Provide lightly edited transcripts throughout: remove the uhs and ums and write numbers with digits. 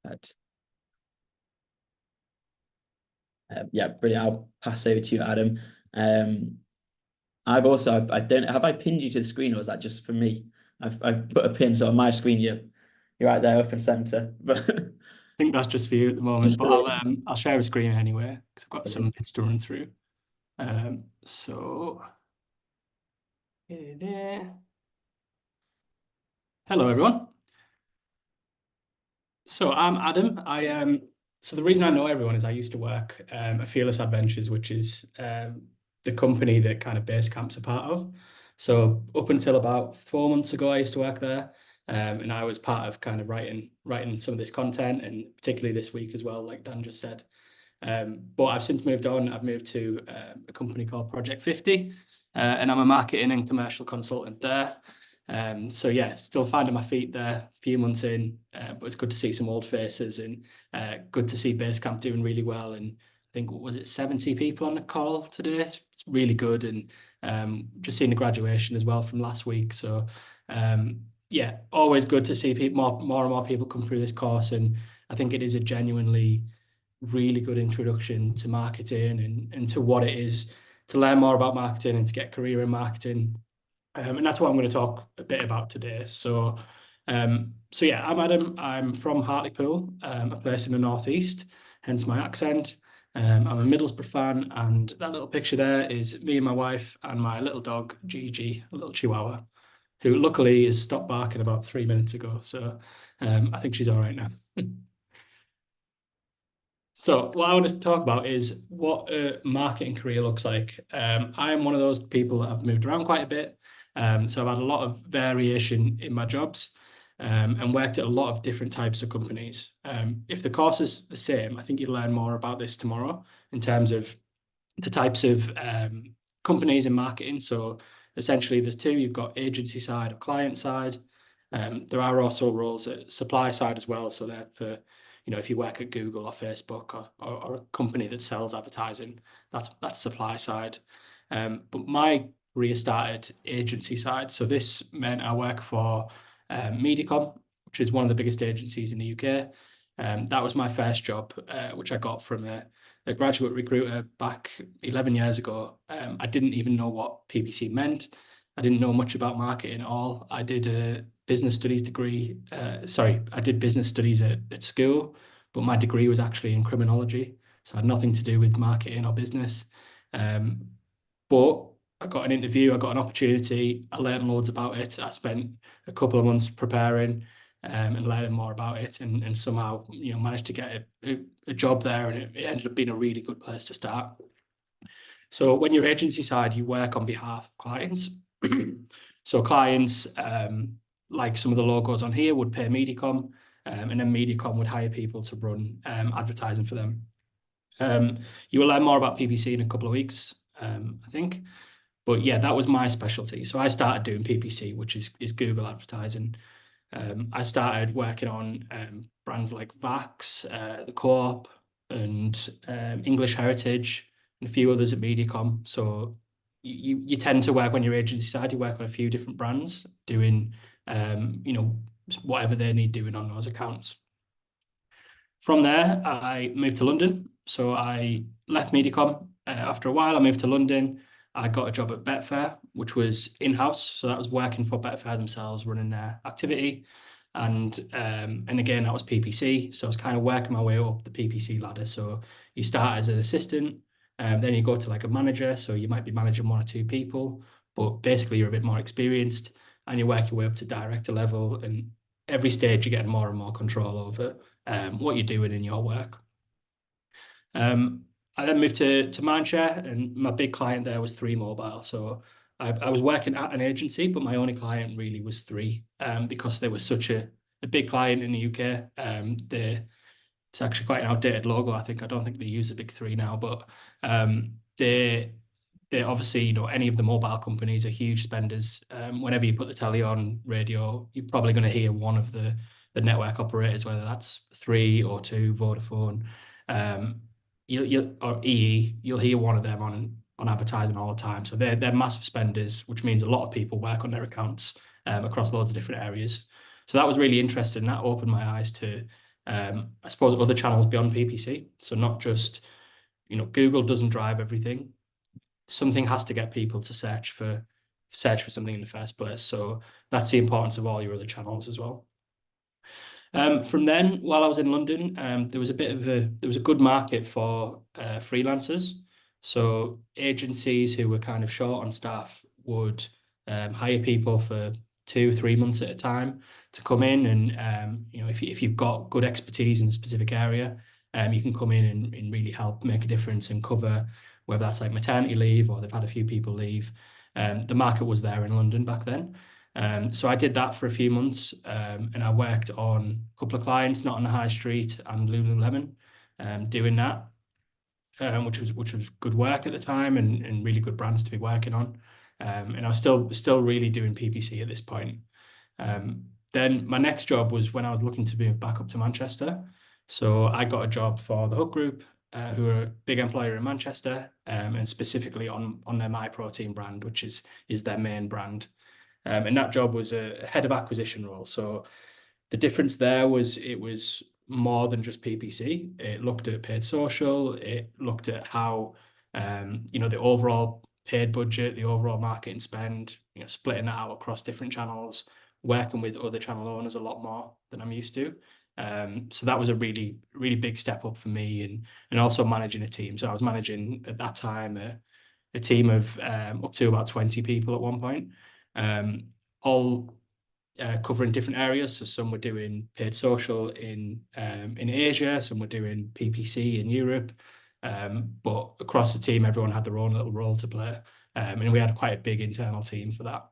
But yeah, brilliant. I'll pass over to you, Adam. Um, I don't have I pinned you to the screen, or is that just for me? I've put a pin, so on my screen you're right there up in center. But I think that's just for you at the moment, just but I'll share a screen anyway because I've got some brilliant. bits to run through. So there. Hello everyone. So I'm Adam. So the reason I know everyone is I used to work at Fearless Adventures, which is the company that kind of Basecamp's a part of. So up until about 4 months ago, I used to work there, and I was part of kind of writing some of this content, and particularly this week as well, like Dan just said. But I've since moved on. I've moved to a company called Project 50, and I'm a marketing and commercial consultant there. So yeah, still finding my feet there, a few months in, but it's good to see some old faces and good to see Basecamp doing really well. And I think, what was it, 70 people on the call today? It's really good. And just seeing the graduation as well from last week. So yeah, always good to see people, more and more people come through this course. And I think it is a genuinely really good introduction to marketing and to what it is to learn more about marketing and to get a career in marketing. And that's what I'm going to talk a bit about today. So yeah, I'm Adam. I'm from Hartlepool, a place in the northeast, hence my accent. I'm a Middlesbrough fan, and that little picture there is me and my wife and my little dog, Gigi, a little Chihuahua, who luckily has stopped barking about 3 minutes ago. So I think she's all right now. So what I want to talk about is what a marketing career looks like. I am one of those people that have moved around quite a bit. So I've had a lot of variation in my jobs and worked at a lot of different types of companies. If the course is the same, I think you'll learn more about this tomorrow in terms of the types of companies in marketing. So essentially there's two, you've got agency side or client side. There are also roles at supply side as well. So they're for, if you work at Google or Facebook or a company that sells advertising, that's supply side. But my career started agency side. So this meant I work for Mediacom, which is one of the biggest agencies in the UK. That was my first job, which I got from a graduate recruiter back 11 years ago. I didn't even know what PPC meant. I didn't know much about marketing at all. I did a business studies degree. I did business studies at school, but my degree was actually in criminology. So I had nothing to do with marketing or business. But I got an interview, I got an opportunity, I learned loads about it. I spent a couple of months preparing and learning more about it, and somehow managed to get a job there, and it ended up being a really good place to start. So when you're agency side, you work on behalf of clients. So clients, like some of the logos on here, would pay Mediacom, and then Mediacom would hire people to run advertising for them. You will learn more about PPC in a couple of weeks, I think. But yeah, that was my specialty. So I started doing PPC, which is Google advertising. I started working on brands like Vax, the Co-op, and English Heritage, and a few others at Mediacom. So you tend to work, when you're agency side, you work on a few different brands doing whatever they need doing on those accounts. From there, I moved to London. So I left Mediacom. After a while, I moved to London. I got a job at Betfair, which was in-house. So that was working for Betfair themselves, running their activity. And again, that was PPC. So I was kind of working my way up the PPC ladder. So you start as an assistant, then you go to like a manager. So you might be managing one or two people, but basically you're a bit more experienced, and you work your way up to director level. And every stage you're getting more and more control over what you're doing in your work. I then moved to Mindshare, and my big client there was Three Mobile. So I was working at an agency, but my only client really was Three, because they were such a big client in the UK. It's actually quite an outdated logo, I think. I don't think they use the big three now, but they obviously, any of the mobile companies are huge spenders. Whenever you put the telly on radio, you're probably going to hear one of the network operators, whether that's Three or Two, Vodafone, or EE. You'll hear one of them on advertising all the time. So they're massive spenders, which means a lot of people work on their accounts across loads of different areas. So that was really interesting. That opened my eyes to I suppose other channels beyond PPC. So not just, Google doesn't drive everything. Something has to get people to search for something in the first place. So that's the importance of all your other channels as well. From then, while I was in London, there was a good market for freelancers. So agencies who were kind of short on staff would hire people for 2, 3 months at a time to come in, and if you've got good expertise in a specific area, you can come in and really help make a difference and cover whether that's like maternity leave or they've had a few people leave. The market was there in London back then. So I did that for a few months, and I worked on a couple of clients, not on the high street and Lululemon, doing that, which was good work at the time and really good brands to be working on. And I was still really doing PPC at this point. Then my next job was when I was looking to move back up to Manchester. So I got a job for the Hook Group, who are a big employer in Manchester, and specifically on their MyProtein brand, which is their main brand. And that job was a head of acquisition role. So the difference there was it was more than just PPC. It looked at paid social. It looked at how, the overall paid budget, the overall marketing spend, splitting that out across different channels, working with other channel owners a lot more than I'm used to. So that was a really, really big step up for me, and also managing a team. So I was managing at that time a team of up to about 20 people at one point, all covering different areas. So some were doing paid social in Asia, some were doing PPC in Europe, but across the team, everyone had their own little role to play, and we had quite a big internal team for that.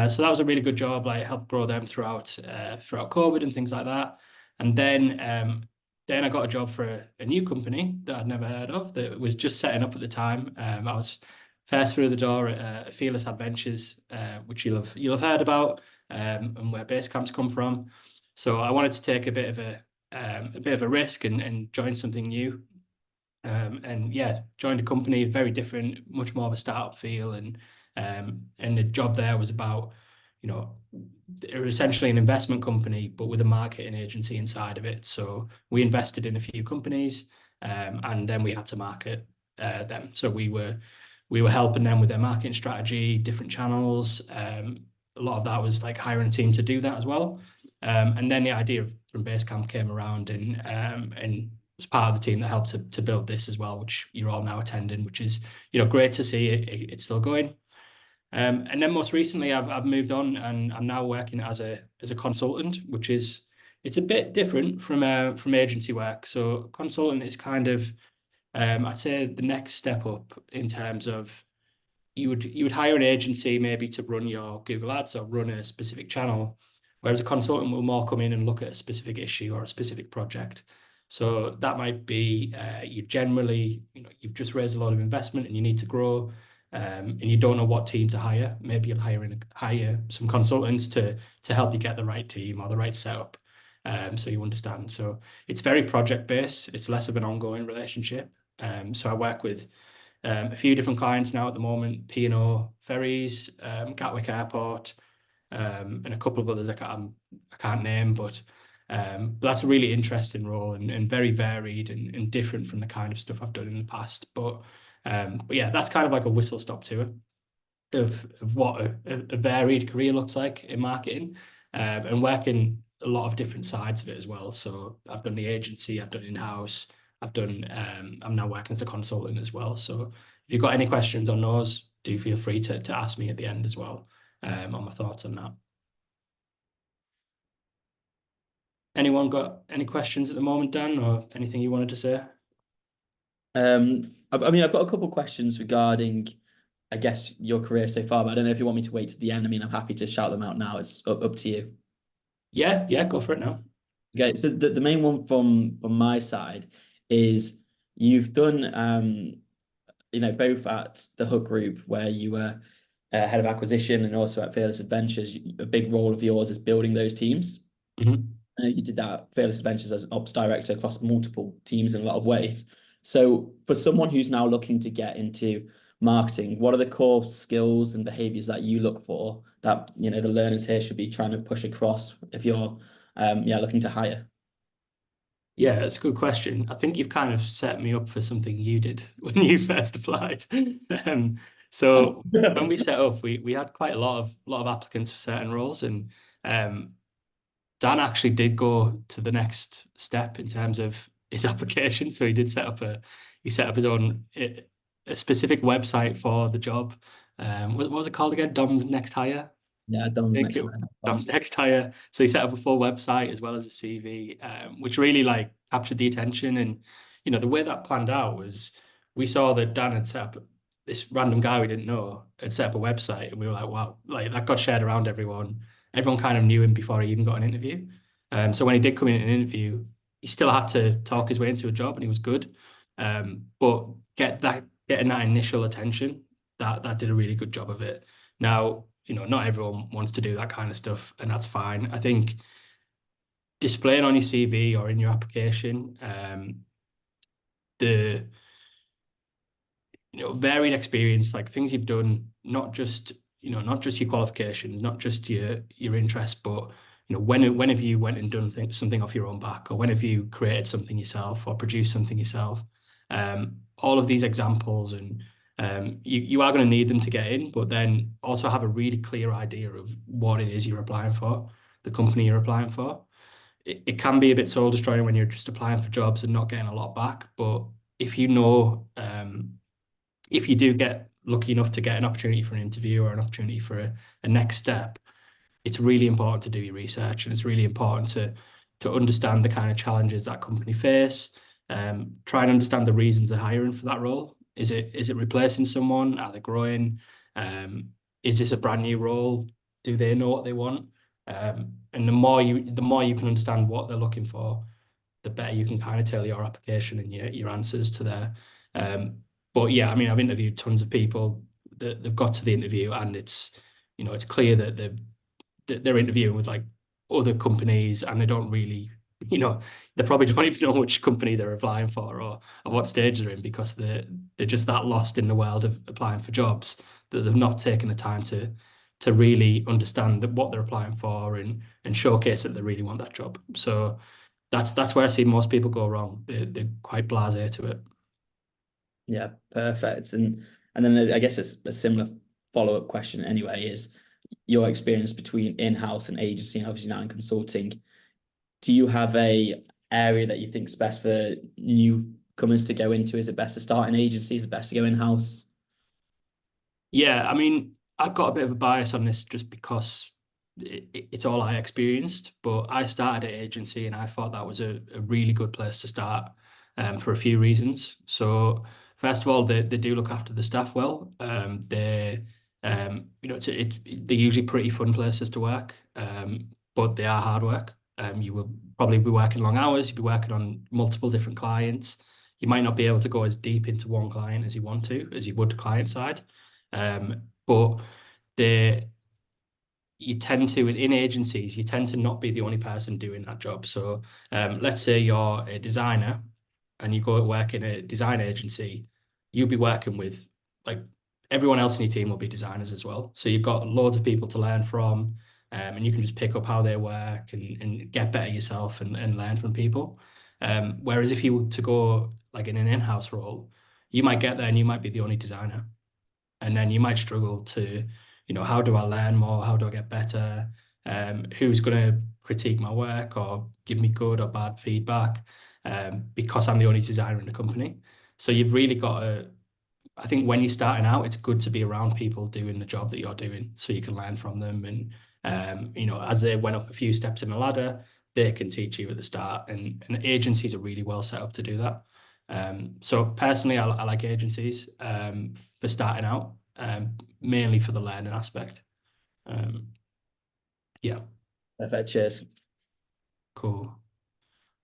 So that was a really good job. Like helped grow them throughout COVID and things like that. And then I got a job for a new company that I'd never heard of that was just setting up at the time. I was first through the door at Fearless Adventures, which you'll have heard about, and where Basecamp's come from. So I wanted to take a bit of a risk and join something new. And yeah, joined a company very different, much more of a startup feel, and the job there was about, they were essentially an investment company, but with a marketing agency inside of it. So we invested in a few companies, and then we had to market them. So we were helping them with their marketing strategy, different channels. A lot of that was like hiring a team to do that as well. And then the idea from Basecamp came around, and was part of the team that helped to build this as well, which you're all now attending, which is great to see it's still going. And then most recently, I've moved on, and I'm now working as a consultant, which it's a bit different from agency work. So consultant is kind of, I'd say, the next step up in terms of you would hire an agency maybe to run your Google Ads or run a specific channel, whereas a consultant will more come in and look at a specific issue or a specific project. So that might be you generally, you've just raised a lot of investment and you need to grow, and you don't know what team to hire. Maybe you'll hire some consultants to help you get the right team or the right setup. So you understand. So it's very project based. It's less of an ongoing relationship. So I work with a few different clients now at the moment: P&O Ferries, Gatwick Airport, and a couple of others I can't name, but that's a really interesting role and very varied and different from the kind of stuff I've done in the past. But yeah, that's kind of like a whistle stop tour of what a varied career looks like in marketing, and working a lot of different sides of it as well. So I've done the agency, I've done in-house, I'm now working as a consultant as well. So if you've got any questions on those, do feel free to ask me at the end as well, on my thoughts on that. Anyone got any questions at the moment, Dan, or anything you wanted to say? I mean, I've got a couple of questions regarding, I guess, your career so far, but I don't know if you want me to wait to the end. I mean, I'm happy to shout them out now. It's up to you. Yeah, go for it now. Okay, so the main one from my side is you've done both at the Hook Group where you were head of acquisition and also at Fearless Adventures. A big role of yours is building those teams. Mhm. I know you did that at Fearless Adventures as an ops director across multiple teams in a lot of ways. So for someone who's now looking to get into marketing, what are the core skills and behaviors that you look for that the learners here should be trying to push across if you're looking to hire? Yeah, it's a good question. I think you've kind of set me up for something you did when you first applied. Um, so when we set up, we had quite a lot of applicants for certain roles, and um, Dan actually did go to the next step in terms of his application. So he set up his own a specific website for the job. What was it called again? Dom's Next Hire. Yeah, Dom's Thank next you. time. Tom's next hire. So he set up a full website as well as a CV, which really like captured the attention. And the way that planned out was we saw that Dan had set up this random guy we didn't know had set up a website, and we were like, wow, like that got shared around everyone. Everyone kind of knew him before he even got an interview. So when he did come in an interview, he still had to talk his way into a job, and he was good. But getting that initial attention, that did a really good job of it. Now, not everyone wants to do that kind of stuff, and that's fine. I think displaying on your CV or in your application, the varied experience, like things you've done, not just your qualifications, not just your interests, but when have you went and done something off your own back, or when have you created something yourself or produced something yourself? All of these examples, and you are going to need them to get in, but then also have a really clear idea of what it is you're applying for, the company you're applying for. It can be a bit soul destroying when you're just applying for jobs and not getting a lot back, but if you know if you do get lucky enough to get an opportunity for an interview or an opportunity for a next step, it's really important to do your research, and it's really important to understand the kind of challenges that company face. Try and understand the reasons they're hiring for that role. Is it replacing someone? Are they growing? Um, is this a brand new role? Do they know what they want? And the more you can understand what they're looking for, the better you can kind of tailor your application and your answers to there. Um, but yeah, I mean, I've interviewed tons of people that they've got to the interview, and it's clear that they're interviewing with like other companies, and they don't really, you know, they probably don't even know which company they're applying for, or what stage they're in, because they're just that lost in the world of applying for jobs that they've not taken the time to really understand what they're applying for, and showcase that they really want that job. So that's where I see most people go wrong. They're quite blasé to it. Yeah, perfect. And then I guess it's a similar follow-up question anyway, is your experience between in-house and agency, and obviously now in consulting. Do you have a area that you think is best for newcomers to go into? Is it best to start in agency? Is it best to go in-house? Yeah, I mean, I've got a bit of a bias on this just because it's all I experienced. But I started at agency, and I thought that was a really good place to start, for a few reasons. So first of all, they do look after the staff well. They're usually pretty fun places to work, but they are hard work. You will probably be working long hours. You'll be working on multiple different clients. You might not be able to go as deep into one client as you want to, as you would client side. But they you tend to in agencies, you tend to not be the only person doing that job. So let's say you're a designer and you go to work in a design agency, you'll be working with, like, everyone else in your team will be designers as well. So you've got loads of people to learn from, and you can just pick up how they work, and get better yourself, and learn from people. Whereas if you were to go like in an in-house role, you might get there and you might be the only designer, and then you might struggle to, how do I learn more? How do I get better? Who's going to critique my work or give me good or bad feedback? Because I'm the only designer in the company. So you've really got to, I think when you're starting out, it's good to be around people doing the job that you're doing so you can learn from them. And, as they went up a few steps in the ladder, they can teach you at the start. And agencies are really well set up to do that. So personally, I like agencies, for starting out, mainly for the learning aspect. Um, yeah, Perfect. Cheers. cool.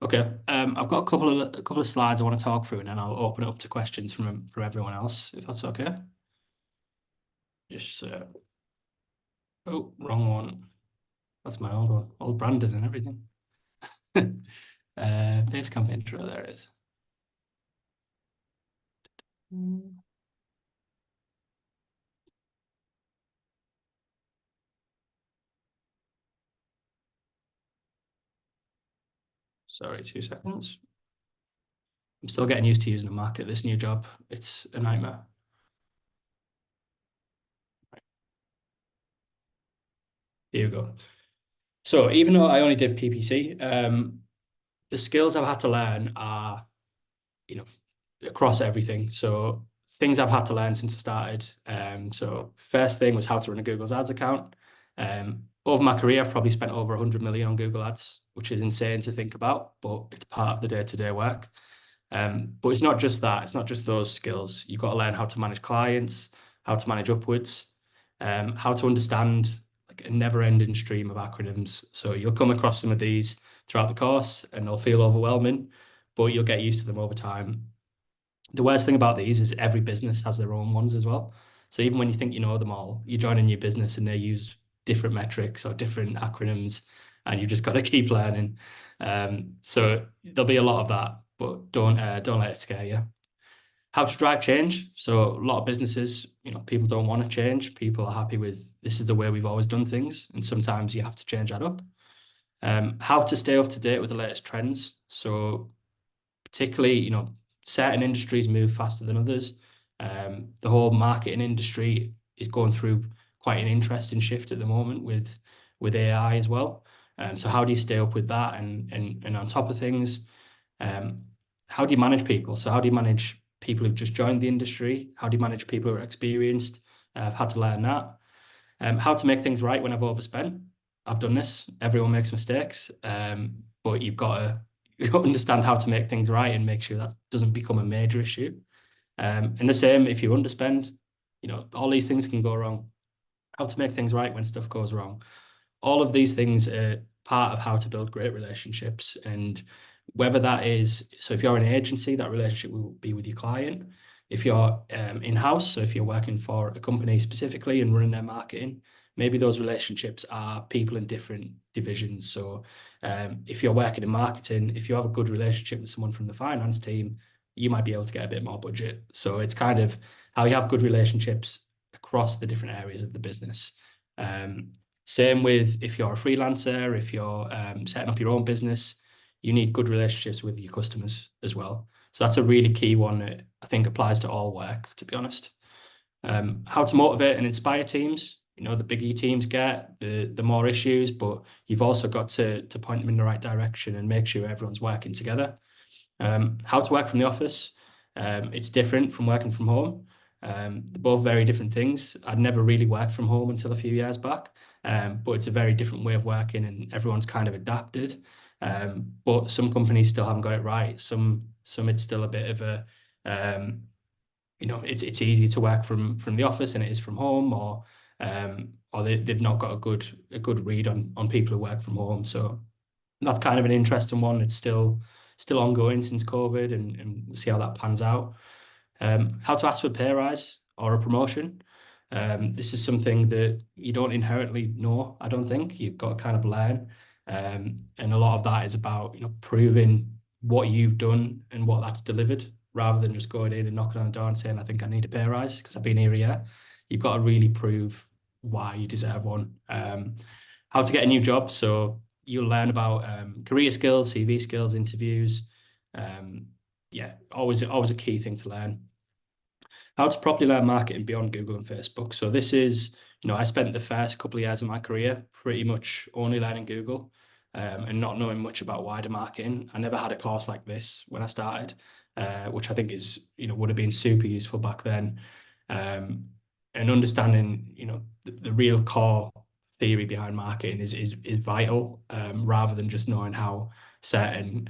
Okay. I've got a couple of slides I want to talk through, and then I'll open it up to questions from everyone else, if that's okay. Just oh, wrong one. That's my old one, all branded and everything. Basecamp intro, there it is. Sorry, 2 seconds. I'm still getting used to using a Mac at this new job. It's a nightmare. Here we go. So even though I only did PPC, the skills I've had to learn are, you know, across everything. So things I've had to learn since I started. So first thing was how to run a Google Ads account. Over my career, I've probably spent over 100 million on Google Ads, which is insane to think about, but it's part of the day-to-day work. But it's not just that. It's not just those skills. You've got to learn how to manage clients, how to manage upwards, how to understand like a never-ending stream of acronyms. So you'll come across some of these throughout the course, and they'll feel overwhelming, but you'll get used to them over time. The worst thing about these is every business has their own ones as well. So even when you think you know them all, you join a new business and they use different metrics or different acronyms, and you've just got to keep learning. So there'll be a lot of that, but don't let it scare you. How to drive change. So a lot of businesses, people don't want to change. People are happy with this is the way we've always done things, and sometimes you have to change that up. How to stay up to date with the latest trends. So particularly, certain industries move faster than others. The whole marketing industry is going through quite an interesting shift at the moment with AI as well. So how do you stay up with that and on top of things? How do you manage people? So how do you manage people who've just joined the industry? How do you manage people who are experienced? I've had to learn that. How to make things right when I've overspent. I've done this. Everyone makes mistakes, but you've got to understand how to make things right and make sure that doesn't become a major issue. And the same if you underspend, all these things can go wrong. How to make things right when stuff goes wrong. All of these things are part of how to build great relationships. And whether that is, so if you're an agency, that relationship will be with your client. If you're in-house, so if you're working for a company specifically and running their marketing, maybe those relationships are people in different divisions. So if you're working in marketing, if you have a good relationship with someone from the finance team, you might be able to get a bit more budget. So it's kind of how you have good relationships across the different areas of the business. Same with if you're a freelancer, if you're setting up your own business, you need good relationships with your customers as well. So that's a really key one that I think applies to all work, to be honest. How to motivate and inspire teams. The bigger teams get, the more issues, but you've also got to point them in the right direction and make sure everyone's working together. How to work from the office. It's different from working from home. They're both very different things. I'd never really worked from home until a few years back, but it's a very different way of working and everyone's kind of adapted. But some companies still haven't got it right. Some it's still a bit of a, it's easier to work from the office than it is from home, or they've not got a good read on people who work from home. So that's kind of an interesting one. It's still ongoing since COVID, and we'll see how that pans out. How to ask for a pay rise or a promotion. This is something that you don't inherently know, I don't think. You've got to kind of learn. And a lot of that is about, proving what you've done and what that's delivered, rather than just going in and knocking on the door and saying, I think I need a pay rise because I've been here a year. You've got to really prove why you deserve one. How to get a new job. So you'll learn about career skills, CV skills, interviews. Always a key thing to learn. How to properly learn marketing beyond Google and Facebook. So this is, I spent the first couple of years of my career pretty much only learning Google and not knowing much about wider marketing. I never had a course like this when I started, which I think is, would have been super useful back then. And understanding, the real core theory behind marketing is vital, rather than just knowing how certain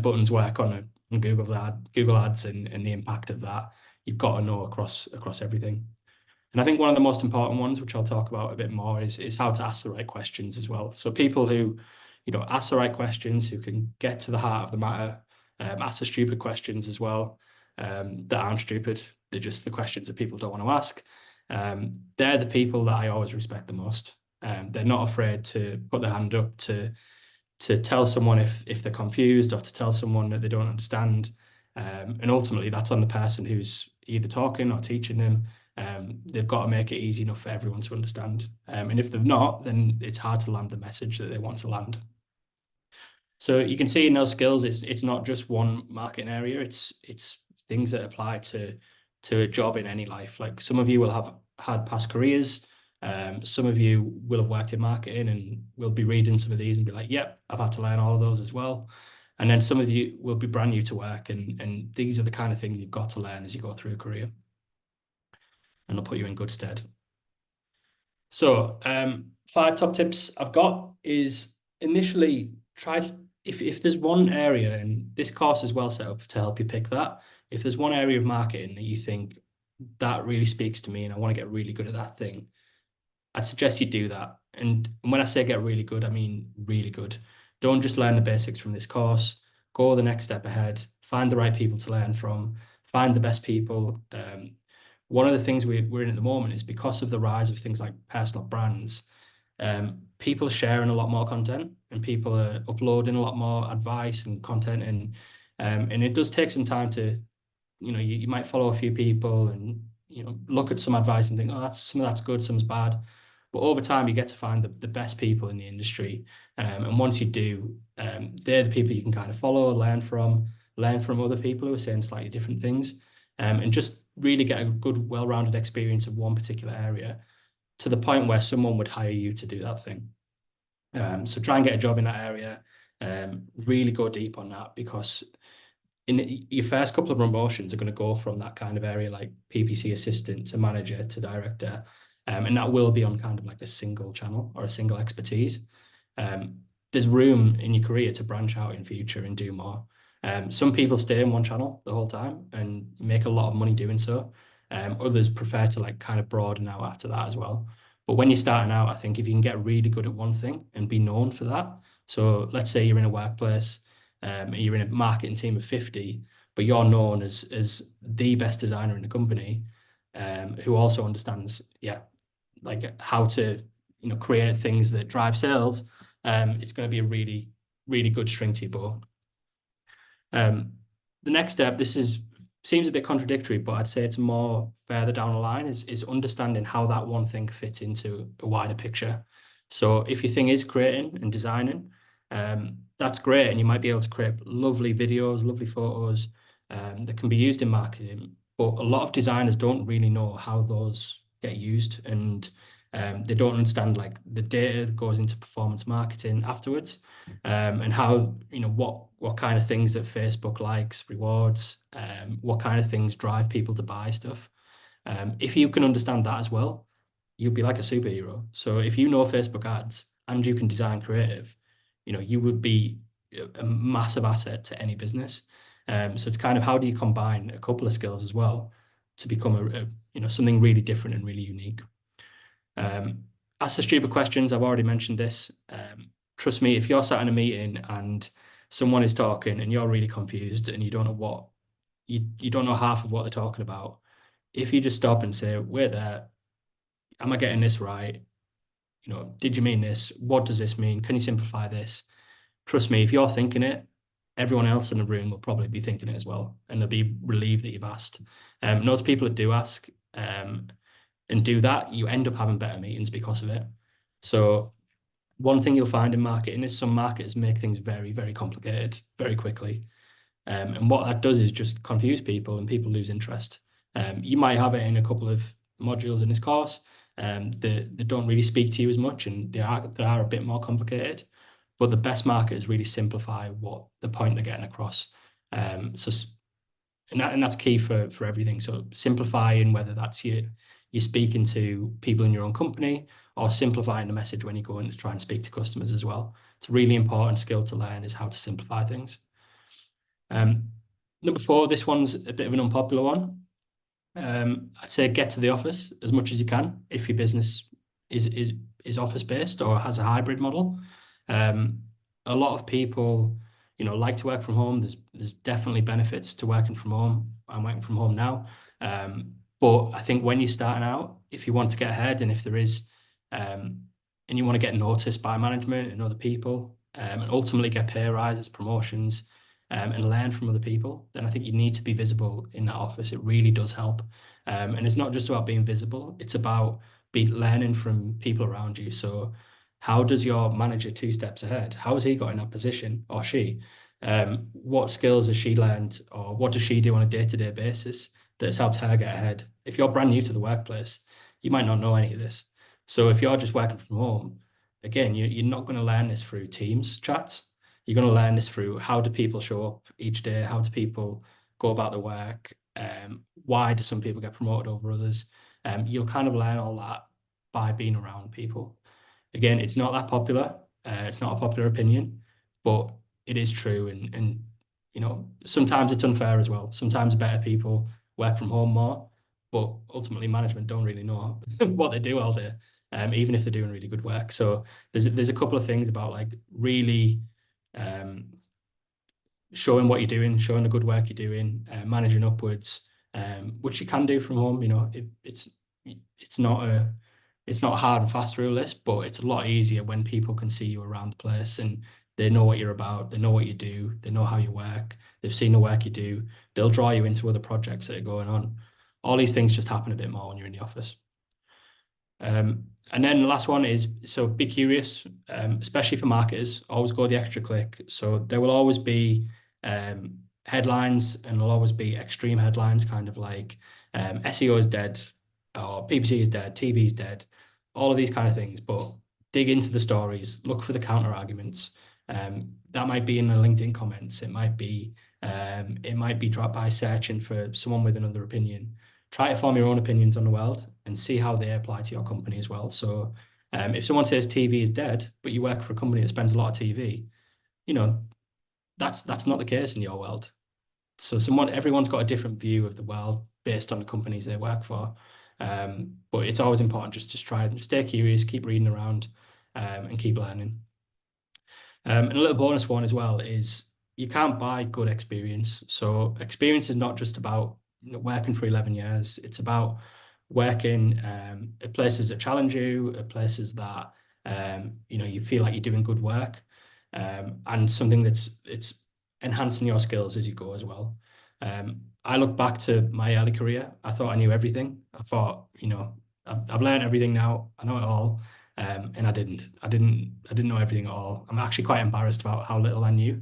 buttons work on Google Ads and the impact of that. You've got to know across everything. And I think one of the most important ones, which I'll talk about a bit more, is how to ask the right questions as well. So people who, ask the right questions, who can get to the heart of the matter, ask the stupid questions as well, that aren't stupid. They're just the questions that people don't want to ask. They're the people that I always respect the most. They're not afraid to put their hand up to tell someone if they're confused, or to tell someone that they don't understand. And ultimately, that's on the person who's either talking or teaching them. They've got to make it easy enough for everyone to understand. And if they've not, then it's hard to land the message that they want to land. So you can see in those skills, it's not just one marketing area. It's things that apply to a job in any life. Like some of you will have had past careers. Some of you will have worked in marketing and will be reading some of these and be like, "Yep, I've had to learn all of those as well." And then some of you will be brand new to work, and these are the kind of things you've got to learn as you go through a career, and they'll put you in good stead. So, five top tips I've got is initially try if there's one area, and this course is well set up to help you pick that. If there's one area of marketing that you think that really speaks to me and I want to get really good at that thing, I'd suggest you do that. And when I say get really good, I mean really good. Don't just learn the basics from this course. Go the next step ahead. Find the right people to learn from. Find the best people. One of the things we're in at the moment is because of the rise of things like personal brands, people are sharing a lot more content and people are uploading a lot more advice and content, and it does take some time to, you might follow a few people and look at some advice and think, oh, some of that's good, some's bad. But over time, you get to find the best people in the industry. And once you do, they're the people you can kind of follow, learn from other people who are saying slightly different things, and just really get a good, well-rounded experience of one particular area to the point where someone would hire you to do that thing. So try and get a job in that area. Really go deep on that, because in your first couple of promotions are going to go from that kind of area like PPC assistant to manager to director. And that will be on kind of like a single channel or a single expertise. There's room in your career to branch out in future and do more. Some people stay in one channel the whole time and make a lot of money doing so. Others prefer to like kind of broaden out after that as well. But when you're starting out, I think if you can get really good at one thing and be known for that. So let's say you're in a workplace, you're in a marketing team of 50, but you're known as the best designer in the company, who also understands, like how to, create things that drive sales. It's going to be a really, really good string to your bow. The next step, seems a bit contradictory, but I'd say it's more further down the line, is understanding how that one thing fits into a wider picture. So if your thing is creating and designing, that's great, and you might be able to create lovely videos, lovely photos, that can be used in marketing. But a lot of designers don't really know how those get used, and they don't understand like the data that goes into performance marketing afterwards, and how, what kind of things that Facebook likes, rewards, what kind of things drive people to buy stuff. If you can understand that as well, you'll be like a superhero. So if you know Facebook ads and you can design creative, you would be a massive asset to any business. So it's kind of how do you combine a couple of skills as well to become something really different and really unique. Ask the stupid questions. I've already mentioned this. Trust me, if you're sat in a meeting and someone is talking and you're really confused and you don't know you don't know half of what they're talking about, if you just stop and say, wait there, am I getting this right? Did you mean this? What does this mean? Can you simplify this? Trust me, if you're thinking it, everyone else in the room will probably be thinking it as well, and they'll be relieved that you've asked. And those people that do ask, and do that, you end up having better meetings because of it. So one thing you'll find in marketing is some marketers make things very, very complicated very quickly. And what that does is just confuse people and people lose interest. You might have it in a couple of modules in this course, that don't really speak to you as much, and they are a bit more complicated. But the best marketers really simplify what the point they're getting across. And that's key for everything. So simplifying, whether that's you're speaking to people in your own company, or simplifying the message when you go and try and speak to customers as well. It's a really important skill to learn, is how to simplify things. Number 4, this one's a bit of an unpopular one. I'd say get to the office as much as you can if your business is office based or has a hybrid model. A lot of people, like to work from home. There's definitely benefits to working from home. I'm working from home now. But I think when you're starting out, if you want to get ahead, and if there is, and you want to get noticed by management and other people, and ultimately get pay rises, promotions, and learn from other people, then I think you need to be visible in that office. It really does help. And it's not just about being visible, it's about learning from people around you. So How does your manager two steps ahead? How has he got in that position or she? What skills has she learned or what does she do on a day-to-day basis that's helped her get ahead? If you're brand new to the workplace, you might not know any of this. So if you're just working from home, again, you're not going to learn this through Teams chats. You're going to learn this through how do people show up each day? How do people go about the work? Why do some people get promoted over others? You'll kind of learn all that by being around people. Again, it's not that popular. It's not a popular opinion, but it is true. And sometimes it's unfair as well. Sometimes better people work from home more, but ultimately management don't really know what they do all day, even if they're doing really good work. So there's a couple of things about like really um, showing what you're doing, showing the good work you're doing, managing upwards, which you can do from home. It's not a hard and fast rule list, but it's a lot easier when people can see you around the place and they know what you're about, they know what you do, they know how you work, they've seen the work you do, they'll draw you into other projects that are going on. All these things just happen a bit more when you're in the office. And then the last one is, so be curious, especially for marketers, always go the extra click. So there will always be headlines and there'll always be extreme headlines, kind of like SEO is dead or PPC is dead, TV is dead, all of these kind of things. But dig into the stories, look for the counter arguments. That might be in the LinkedIn comments. It might be dropped by searching for someone with another opinion. Try to form your own opinions on the world and see how they apply to your company as well. So if someone says TV is dead, but you work for a company that spends a lot of TV, you know, that's not the case in your world. So everyone's got a different view of the world based on the companies they work for. But it's always important just to try and stay curious, keep reading around, and keep learning. And a little bonus one as well is you can't buy good experience. So experience is not just about working for 11 years. It's about working at places that challenge you, at places that you feel like you're doing good work, and something it's enhancing your skills as you go as well. I look back to my early career. I thought I knew everything. I thought, I've learned everything now. I know it all. And I didn't. I didn't know everything at all. I'm actually quite embarrassed about how little I knew.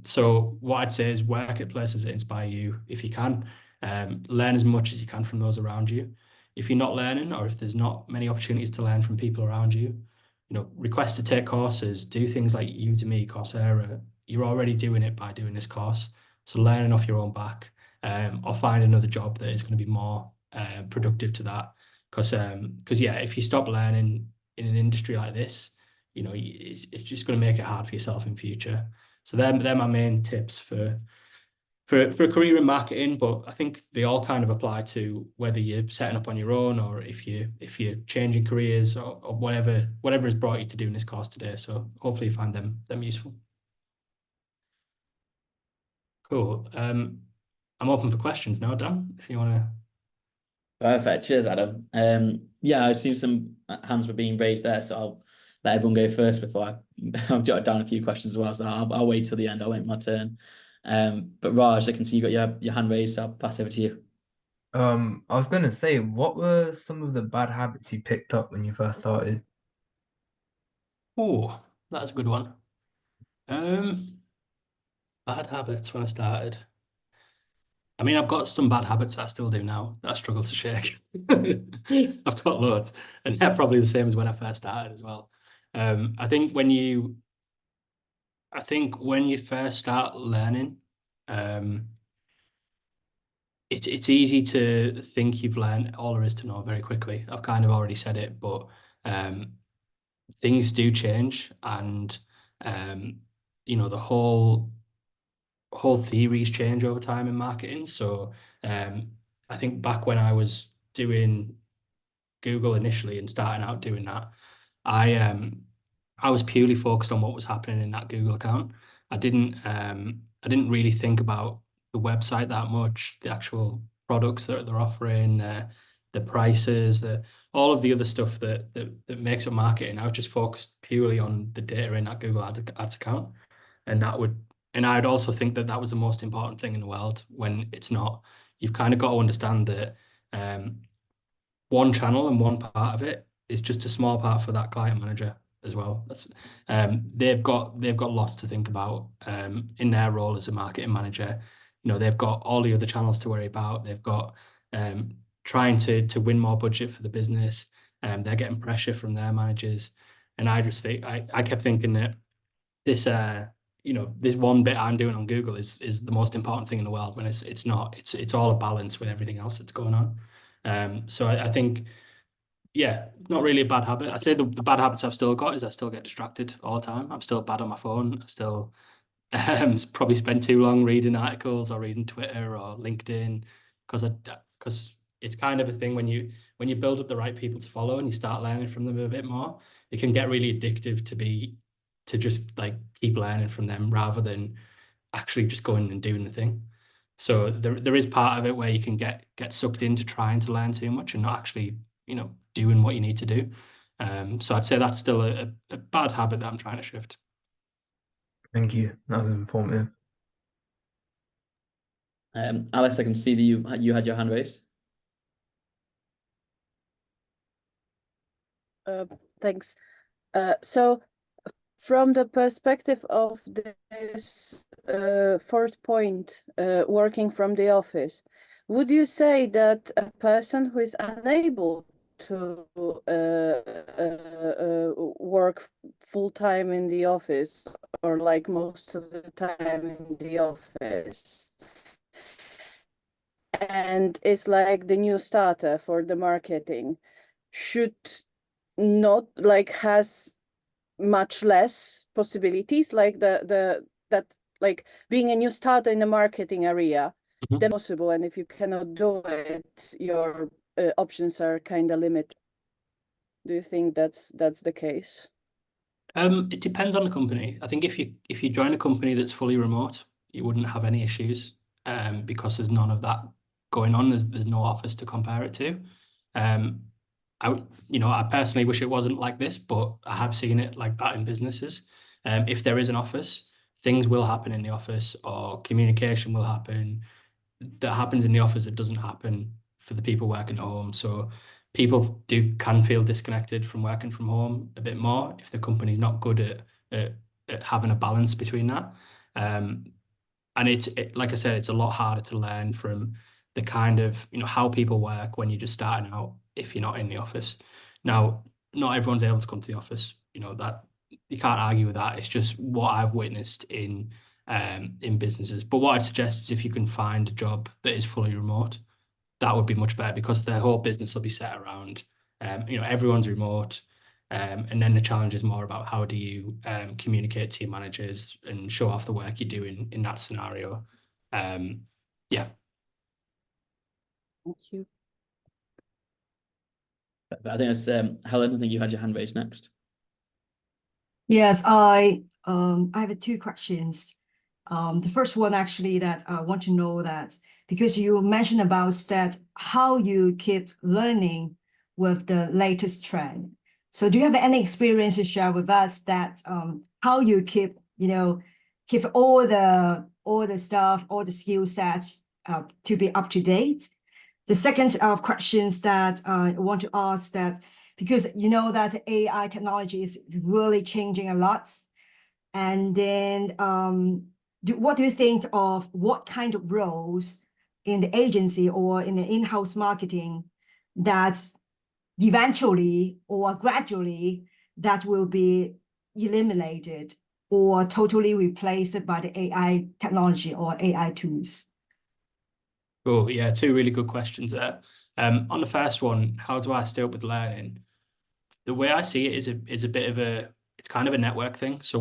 So what I'd say is work at places that inspire you if you can. Learn as much as you can from those around you. If you're not learning, or if there's not many opportunities to learn from people around you, request to take courses, do things like Udemy, Coursera. You're already doing it by doing this course. So learning off your own back, or find another job that is going to be more productive to that. Because yeah, if you stop learning in an industry like this, it's just going to make it hard for yourself in future. So they're my main tips for a career in marketing, but I think they all kind of apply to whether you're setting up on your own or if you're changing careers or whatever has brought you to doing this course today. So hopefully you find them useful. Cool. I'm open for questions now, Dan, if you want to. Perfect. Cheers, Adam. Yeah, I've seen some hands were being raised there, so I'll let everyone go first before I've jotted down a few questions as well. So I'll wait till the end. I'll wait my turn. But Raj, I can see you got your hand raised, so I'll pass over to you. I was gonna say, what were some of the bad habits you picked up when you first started? Oh, that's a good one. Um, Bad habits when I started. I mean, I've got some bad habits that I still do now that I struggle to shake. I've got loads, and they're probably the same as when I first started as well. Um, I think when you, I think when you first start learning, um, it's easy to think you've learned all there is to know very quickly. I've kind of already said it, but um, things do change, and um, the whole theories change over time in marketing. So um, I think back when I was doing Google initially and starting out doing that, I um I was purely focused on what was happening in that Google account. I didn't really think about the website that much, the actual products that they're offering, the prices, the all of the other stuff that makes up marketing. I was just focused purely on the data in that Google Ads account, and I'd also think that that was the most important thing in the world when it's not. You've kind of got to understand that um, one channel and one part of it is just a small part for that client manager. as well. That's they've got lots to think about in their role as a marketing manager. They've got all the other channels to worry about. They've got trying to win more budget for the business. They're getting pressure from their managers. And I just think I kept thinking that this this one bit I'm doing on Google is the most important thing in the world, when it's not. It's all a balance with everything else that's going on. So I think, yeah, not really a bad habit. I'd say the bad habits I've still got is I still get distracted all the time. I'm still bad on my phone. I still probably spend too long reading articles or reading Twitter or LinkedIn, because it's kind of a thing when you build up the right people to follow and you start learning from them a bit more, it can get really addictive to just like keep learning from them rather than actually just going and doing the thing. So there is part of it where you can get sucked into trying to learn too much and not actually, doing what you need to do. So I'd say that's still a bad habit that I'm trying to shift. Thank you. That was informative. Alex, I can see that you had your hand raised. Thanks. So from the perspective of this fourth point, working from the office, would you say that a person who is unable to work full-time in the office, or like most of the time in the office, and is like the new starter for the marketing, should not like has much less possibilities, like that like being a new starter in the marketing area, then possible, and if you cannot do it, your options are kind of limited. Do you think that's the case? It depends on the company. I think if you join a company that's fully remote, you wouldn't have any issues, because there's none of that going on. There's no office to compare it to. I personally wish it wasn't like this, but I have seen it like that in businesses. If there is an office, things will happen in the office, or communication will happen that happens in the office that doesn't happen for the people working at home. So people can feel disconnected from working from home a bit more if the company's not good at having a balance between that. And like I said, it's a lot harder to learn from the kind of how people work when you're just starting out if you're not in the office. Now, not everyone's able to come to the office. That you can't argue with that. It's just what I've witnessed in businesses. But what I'd suggest is if you can find a job that is fully remote, that would be much better, because their whole business will be set around everyone's remote. And then the challenge is more about how do you communicate to your managers and show off the work you do in that scenario. Yeah. Thank you. I think it's Helen. I think you had your hand raised next. Yes, I have two questions. The first one actually that I want to know that, because you mentioned about that how you keep learning with the latest trend. So do you have any experience to share with us that how you keep all the stuff, all the skill sets to be up to date? The second questions that I want to ask that, because that AI technology is really changing a lot. And then what do you think of what kind of roles in the agency or in the in-house marketing that eventually or gradually that will be eliminated or totally replaced by the AI technology or AI tools? Oh, yeah, two really good questions there. On the first one, how do I stay up with learning? The way I see it is a bit of it's kind of a network thing. So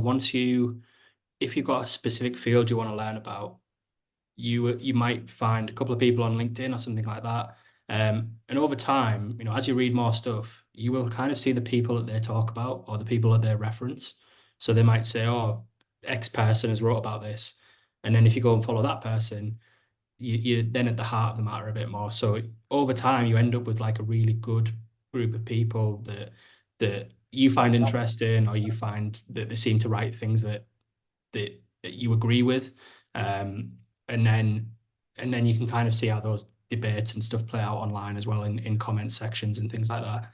if you've got a specific field you want to learn about, you might find a couple of people on LinkedIn or something like that. And over time, as you read more stuff, you will kind of see the people that they talk about or the people that they reference. So they might say, oh, X person has wrote about this. And then if you go and follow that person, you're then at the heart of the matter a bit more. So over time, you end up with like a really good group of people that you find interesting, or you find that they seem to write things that you agree with. And then you can kind of see how those debates and stuff play out online as well in comment sections and things like that.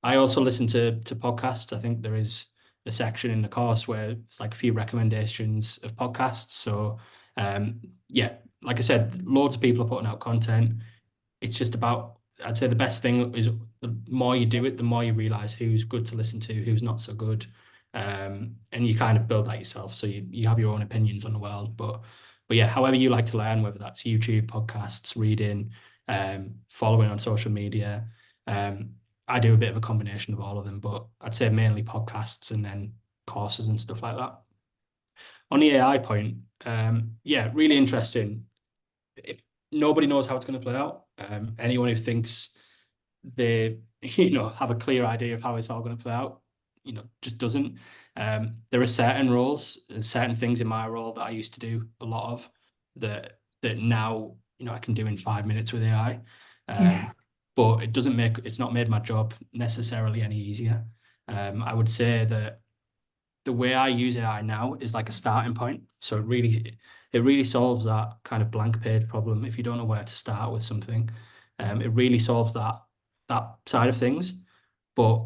I also listen to podcasts. I think there is a section in the course where it's like a few recommendations of podcasts. So yeah, like I said, loads of people are putting out content. It's just about, I'd say the best thing is the more you do it, the more you realize who's good to listen to, who's not so good. And you kind of build that yourself. So you have your own opinions on the world. But yeah, however you like to learn, whether that's YouTube, podcasts, reading, following on social media. I do a bit of a combination of all of them, but I'd say mainly podcasts and then courses and stuff like that. On the AI point, yeah, really interesting. If nobody knows how it's going to play out, anyone who thinks they, have a clear idea of how it's all going to play out, just doesn't. There are certain roles, certain things in my role that I used to do a lot of that now, I can do in 5 minutes with AI. Yeah. But it's not made my job necessarily any easier. I would say that the way I use AI now is like a starting point. So it really solves that kind of blank page problem if you don't know where to start with something. It really solves that side of things. But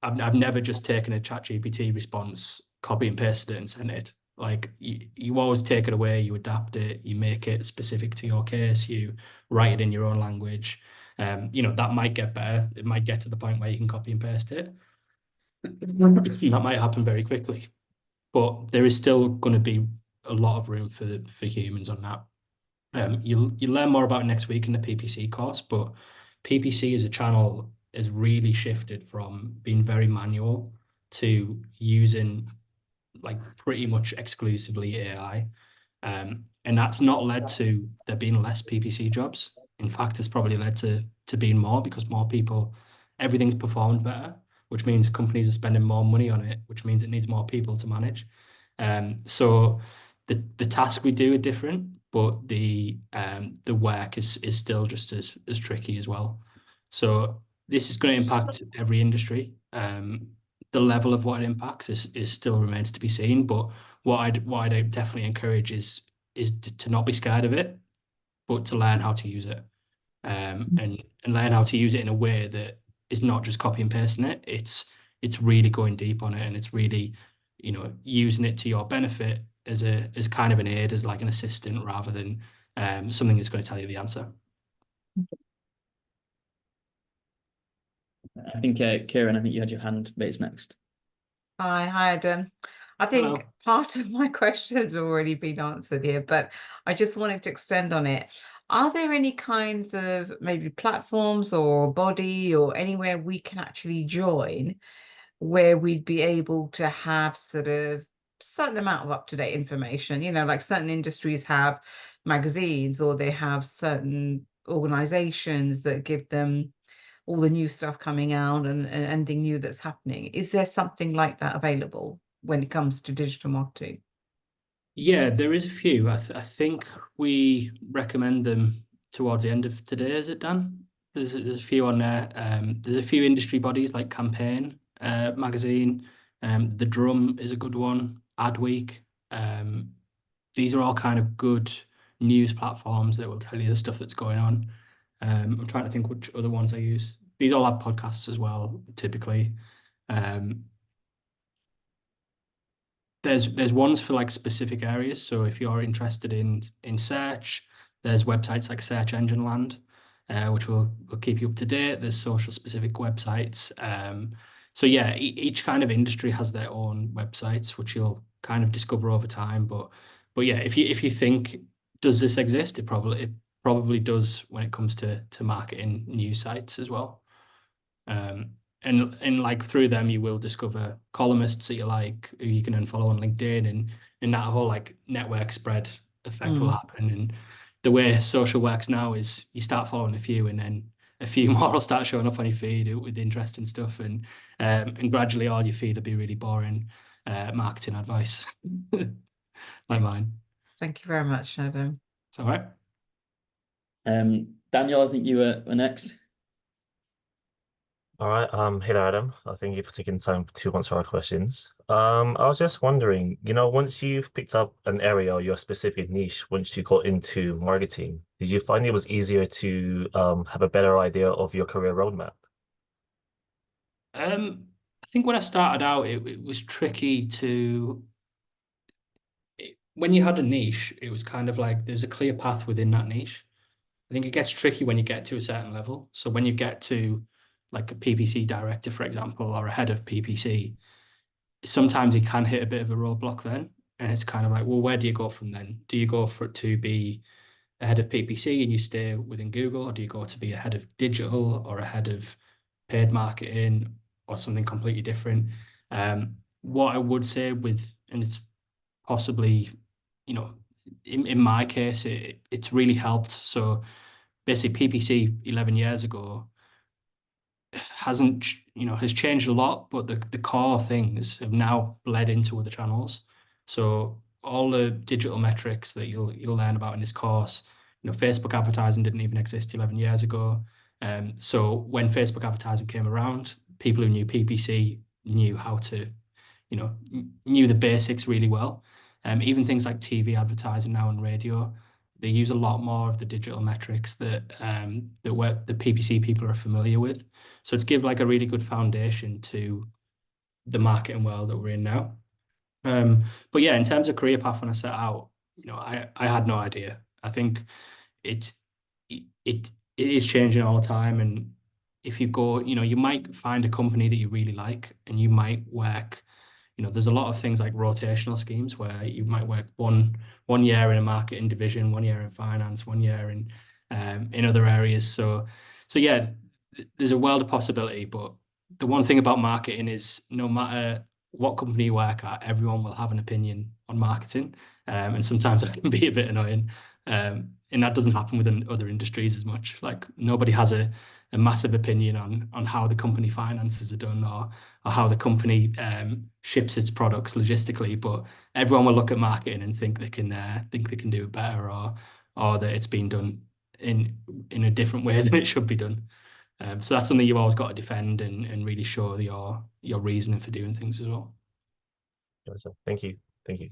I've never just taken a ChatGPT response, copy and pasted it and sent it. Like you always take it away, you adapt it, you make it specific to your case, you write it in your own language. That might get better. It might get to the point where you can copy and paste it. That might happen very quickly, but there is still going to be a lot of room for humans on that. You'll learn more about it next week in the PPC course, but PPC as a channel has really shifted from being very manual to using like pretty much exclusively AI. And that's not led to there being less PPC jobs. In fact, it's probably led to being more because more people, everything's performed better, which means companies are spending more money on it, which means it needs more people to manage. So the task we do are different, but the work is still just as tricky as well. So this is going to impact every industry. The level of what it impacts is still remains to be seen, but what I'd definitely encourage is to not be scared of it, but to learn how to use it, and learn how to use it in a way that is not just copy and pasting it. It's really going deep on it, and it's really, using it to your benefit as kind of an aid, as like an assistant, rather than something that's going to tell you the answer. I think Kieran, I think you had your hand raised next. Hi, Adam. I think Hello. part of my question's already been answered here, but I just wanted to extend on it. Are there any kinds of maybe platforms or body or anywhere we can actually join where we'd be able to have sort of certain amount of up-to-date information? Like certain industries have magazines or they have certain organizations that give them all the new stuff coming out and anything new that's happening. Is there something like that available when it comes to digital marketing? Yeah, there is a few. I think we recommend them towards the end of today. Is it, Dan? There's a few on there. There's a few industry bodies like Campaign magazine. The Drum is a good one. Adweek. These are all kind of good news platforms that will tell you the stuff that's going on. I'm trying to think which other ones I use. These all have podcasts as well, typically. There's ones for like specific areas. So if you're interested in search, there's websites like Search Engine Land, which will keep you up to date. There's social specific websites. So yeah, each kind of industry has their own websites, which you'll kind of discover over time. But yeah, if you think, does this exist? It probably does when it comes to marketing news sites as well. And like through them you will discover columnists that you like, who you can unfollow on LinkedIn, and that whole like network spread effect will happen. And the way social works now is you start following a few and then a few more will start showing up on your feed with interesting stuff, and gradually all your feed will be really boring marketing advice like mine. Thank you very much, Adam. It's all right. Daniel, I think you were next. All right. Hey there, Adam. Thank you for taking time to answer our questions. I was just wondering, once you've picked up an area or your specific niche, once you got into marketing, did you find it was easier to have a better idea of your career roadmap? I think when I started out, it was tricky when you had a niche, it was kind of like there's a clear path within that niche. I think it gets tricky when you get to a certain level. So when you get to like a PPC director, for example, or a head of PPC, sometimes you can hit a bit of a roadblock then. And it's kind of like, well, where do you go from then? Do you go for it to be a head of PPC and you stay within Google, or do you go to be a head of digital or a head of paid marketing or something completely different? What I would say and it's possibly, in my case, it's really helped. So basically PPC 11 years ago has changed a lot, but the core things have now bled into other channels. So all the digital metrics that you'll learn about in this course, Facebook advertising didn't even exist 11 years ago. So when Facebook advertising came around, people who knew PPC knew how to, knew the basics really well. Even things like TV advertising now and radio, they use a lot more of the digital metrics that the PPC people are familiar with. So it's give like a really good foundation to the marketing world that we're in now. But yeah, in terms of career path, when I set out, I had no idea. I think it is changing all the time, and if you go, you might find a company that you really like, and you might work. There's a lot of things like rotational schemes where you might work one year in a marketing division, 1 year in finance, 1 year in other areas. So yeah, there's a world of possibility. But the one thing about marketing is no matter what company you work at, everyone will have an opinion on marketing, and sometimes that can be a bit annoying. And that doesn't happen within other industries as much. Like nobody has a massive opinion on how the company finances are done, or how the company ships its products logistically, but everyone will look at marketing and think they can do it better, or that it's been done in a different way than it should be done. So that's something you've always got to defend and really show your reasoning for doing things as well. Gotcha. Thank you. Thank you.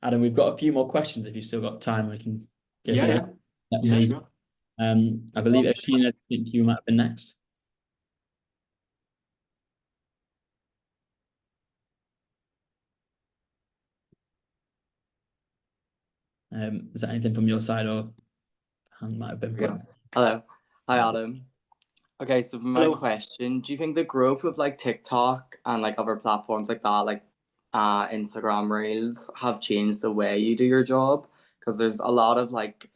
Adam, we've got a few more questions. If you've still got time, we can go Yeah, through yeah. them. Yeah, Amazing. sure. I believe Ashina, I think you might have been next. Is that anything from your side, or hand might have been put? Hello. Hi, Adam. Okay, so for my Hello. question, do you think the growth of like TikTok and like other platforms like that, like Instagram Reels, have changed the way you do your job? Because there's a lot of like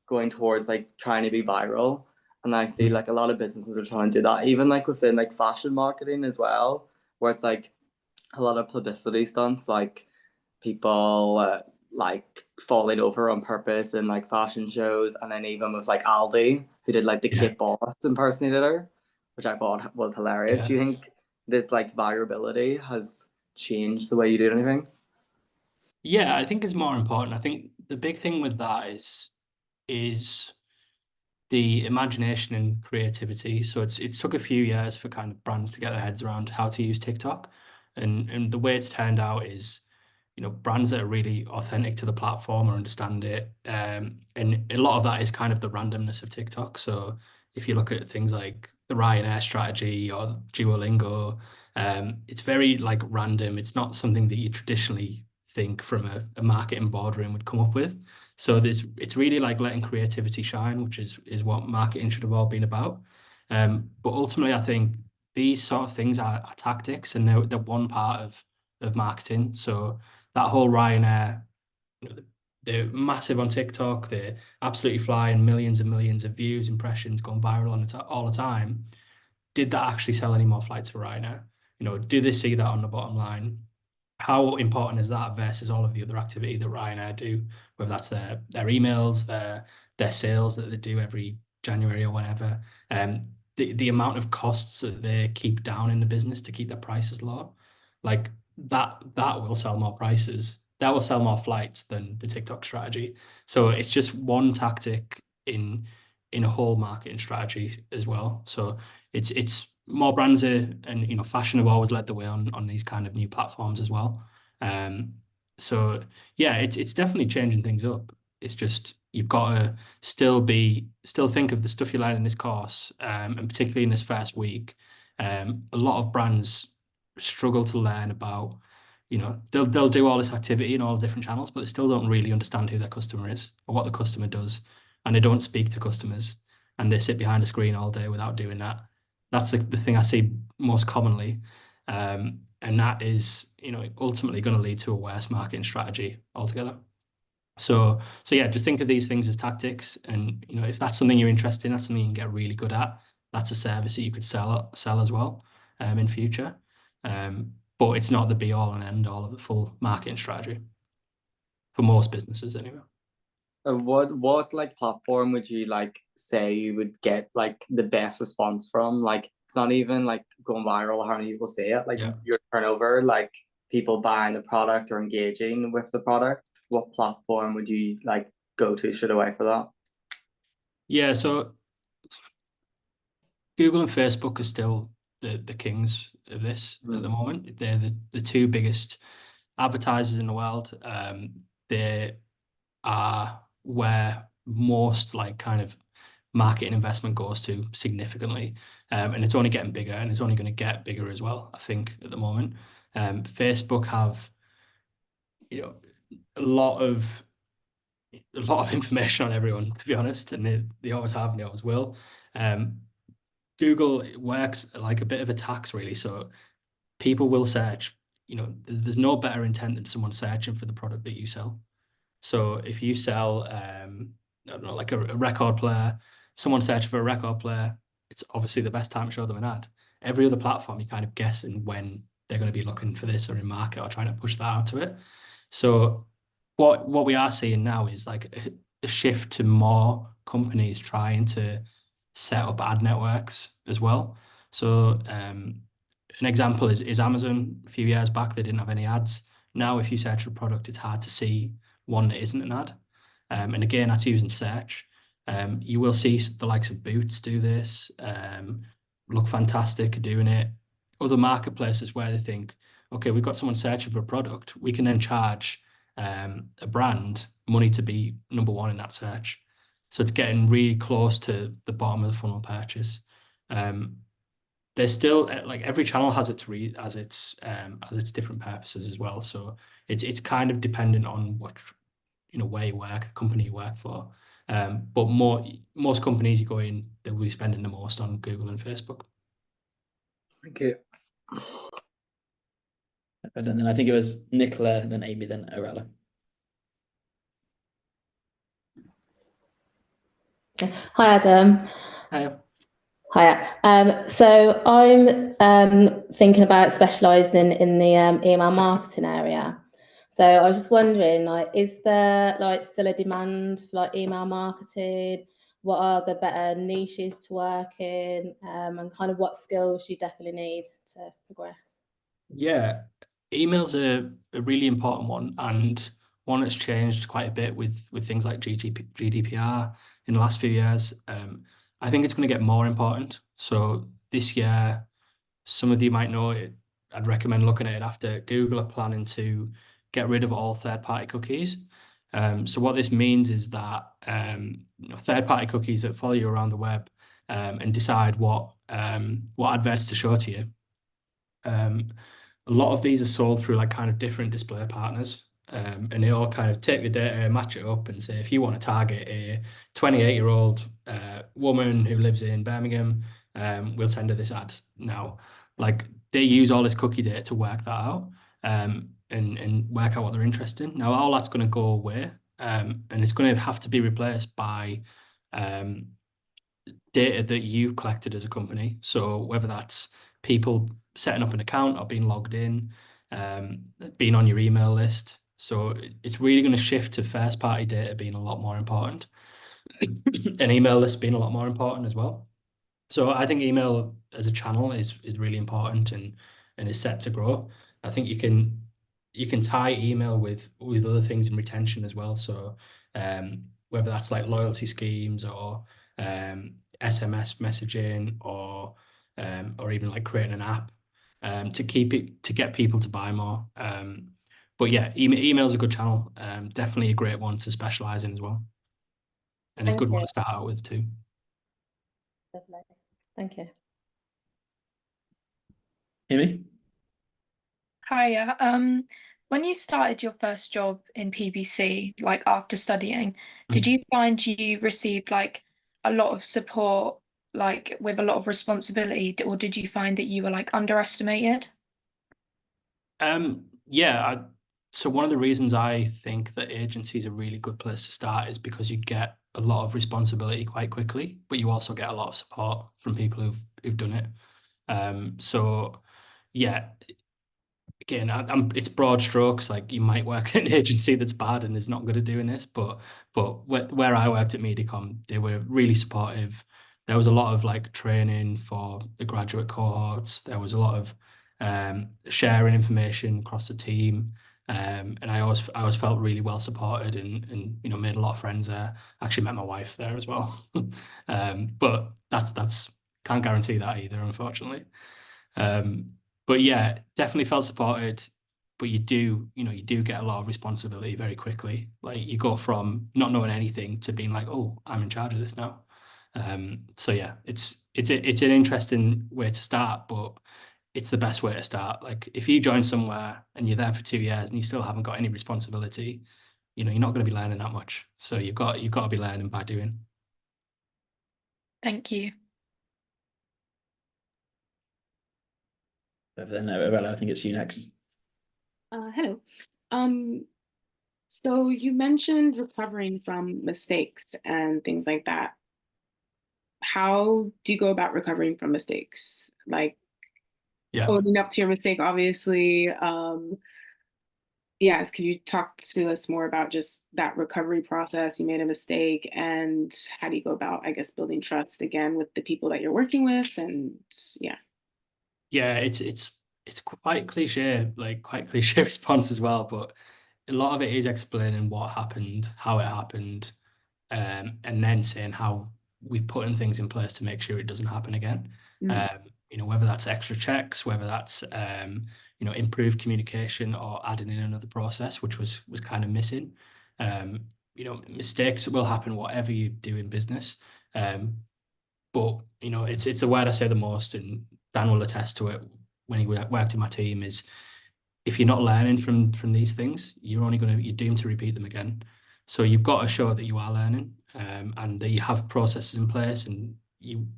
going towards like trying to be viral, and I see like a lot of businesses are trying to do that, even like within like fashion marketing as well, where it's like a lot of publicity stunts, like people like falling over on purpose in like fashion shows, and then even with like Aldi, who did like the Yeah. Kate Boss impersonator, which I thought was hilarious. Yeah. Do you think this like virality has changed the way you do anything? Yeah, I think it's more important. I think the big thing with that is the imagination and creativity. So it's took a few years for kind of brands to get their heads around how to use TikTok. And the way it's turned out is, brands that are really authentic to the platform or understand it. And a lot of that is kind of the randomness of TikTok. So if you look at things like the Ryanair strategy or Duolingo, it's very like random. It's not something that you traditionally think from a marketing boardroom would come up with. So it's really like letting creativity shine, which is what marketing should have all been about. But ultimately, I think these sort of things are tactics, and they're one part of marketing. So that whole Ryanair, they're massive on TikTok. They're absolutely flying millions and millions of views, impressions, going viral all the time. Did that actually sell any more flights for Ryanair? Do they see that on the bottom line? How important is that versus all of the other activity that Ryanair do, whether that's their emails, their sales that they do every January or whenever, the amount of costs that they keep down in the business to keep their prices low, like that will sell more prices. That will sell more flights than the TikTok strategy. So it's just one tactic in a whole marketing strategy as well. So it's more brands and fashion have always led the way on these kind of new platforms as well. So yeah, it's definitely changing things up. It's just you've got to still think of the stuff you learn in this course, and particularly in this first week, A lot of brands struggle to learn about, they'll do all this activity in all different channels, but they still don't really understand who their customer is or what the customer does, and they don't speak to customers, and they sit behind a screen all day without doing that. That's the thing I see most commonly, and that is, ultimately going to lead to a worse marketing strategy altogether. So yeah, just think of these things as tactics, and if that's something you're interested in, that's something you can get really good at. That's a service that you could sell as well, in future. But it's not the be all and end all of the full marketing strategy for most businesses anyway. What like platform would you like say you would get like the best response from? Like it's not even like going viral, how many people say it, like your turnover, like people buying the product or engaging with the product. What platform would you like go to straight away for that? Yeah, so Google and Facebook are still the kings of this at the moment. They're the two biggest advertisers in the world. They are where most like kind of marketing investment goes to significantly, and it's only getting bigger, and it's only going to get bigger as well, I think, at the moment. Facebook have a lot of information on everyone, to be honest, and they always have and they always will. Google works like a bit of a tax, really. So people will search, there's no better intent than someone searching for the product that you sell. So if you sell, I don't know, like a record player, someone searching for a record player, it's obviously the best time to show them an ad. Every other platform, you're kind of guessing when they're going to be looking for this or in market or trying to push that out to it. So what we are seeing now is like a shift to more companies trying to set up ad networks as well. So an example is Amazon. A few years back, they didn't have any ads. Now, if you search for a product, it's hard to see one that isn't an ad. And again, that's using search. You will see the likes of Boots do this, Look Fantastic are doing it. Other marketplaces where they think, okay, we've got someone searching for a product, we can then charge a brand money to be number one in that search. So it's getting really close to the bottom of the funnel purchase. There's still like every channel has its different purposes as well. So it's kind of dependent on what where you work, the company you work for. But most companies you go in, they will be spending the most on Google and Facebook. Thank you. And then I think it was Nicola, then Amy, then Arella. Hi, Adam. Hi. Hiya. So I'm thinking about specialising in the email marketing area. So I was just wondering, like, is there like still a demand for like email marketing? What are the better niches to work in, and kind of what skills you definitely need to progress? Yeah, email's a really important one, and one that's changed quite a bit with things like GDPR in the last few years. I think it's going to get more important. So this year, some of you might know it. I'd recommend looking at it after Google are planning to get rid of all third-party cookies. So what this means is that third-party cookies that follow you around the web and decide what adverts to show to you. A lot of these are sold through like kind of different display partners, and they all kind of take the data, match it up, and say if you want to target a 28-year-old woman who lives in Birmingham, we'll send her this ad. Now, like they use all this cookie data to work that out, and work out what they're interested in. Now, all that's going to go away, and it's going to have to be replaced by data that you collected as a company. So whether that's people setting up an account or being logged in, being on your email list. So it's really going to shift to first party data being a lot more important and email lists being a lot more important as well. So I think email as a channel is really important and is set to grow. I think you can tie email with other things in retention as well. So whether that's like loyalty schemes or SMS messaging or even like creating an app to get people to buy more. But yeah, email is a good channel. Definitely a great one to specialize in as well, and it's a good one to start out with too. Lovely. Thank you. Hear me? Hiya. When you started your first job in PPC, like after studying, did you find you received like a lot of support, like with a lot of responsibility, or did you find that you were like underestimated? Yeah, so one of the reasons I think that agency is a really good place to start is because you get a lot of responsibility quite quickly, but you also get a lot of support from people who've done it. So yeah, again, it's broad strokes. Like you might work in an agency that's bad and is not good at doing this, but where I worked at Medicom, they were really supportive. There was a lot of like training for the graduate cohorts. There was a lot of sharing information across the team. And I always felt really well supported and you know made a lot of friends there. Actually met my wife there as well. But that's can't guarantee that either, unfortunately. But yeah, definitely felt supported. But you do get a lot of responsibility very quickly. Like you go from not knowing anything to being like, oh, I'm in charge of this now. So yeah, it's an interesting way to start, but it's the best way to start. Like if you join somewhere and you're there for 2 years and you still haven't got any responsibility, you know, you're not going to be learning that much. So you've got to be learning by doing. Thank you. Then Arella, I think it's you next. Hello. So you mentioned recovering from mistakes and things like that. How do you go about recovering from mistakes? Like owning up to your mistake, obviously. Yes, could you talk to us more about just that recovery process? You made a mistake, and how do you go about, I guess, building trust again with the people that you're working with? And yeah. Yeah, it's quite cliche, like quite cliche response as well, but a lot of it is explaining what happened, how it happened, and then saying how we've put in things in place to make sure it doesn't happen again. You know, whether that's extra checks, whether that's you know, improved communication or adding in another process, which was kind of missing. You know, mistakes will happen whatever you do in business. But you know, it's the word I say the most, and Dan will attest to it when he worked in my team, is if you're not learning from these things, you're doomed to repeat them again. So you've got to show that you are learning, and that you have processes in place, and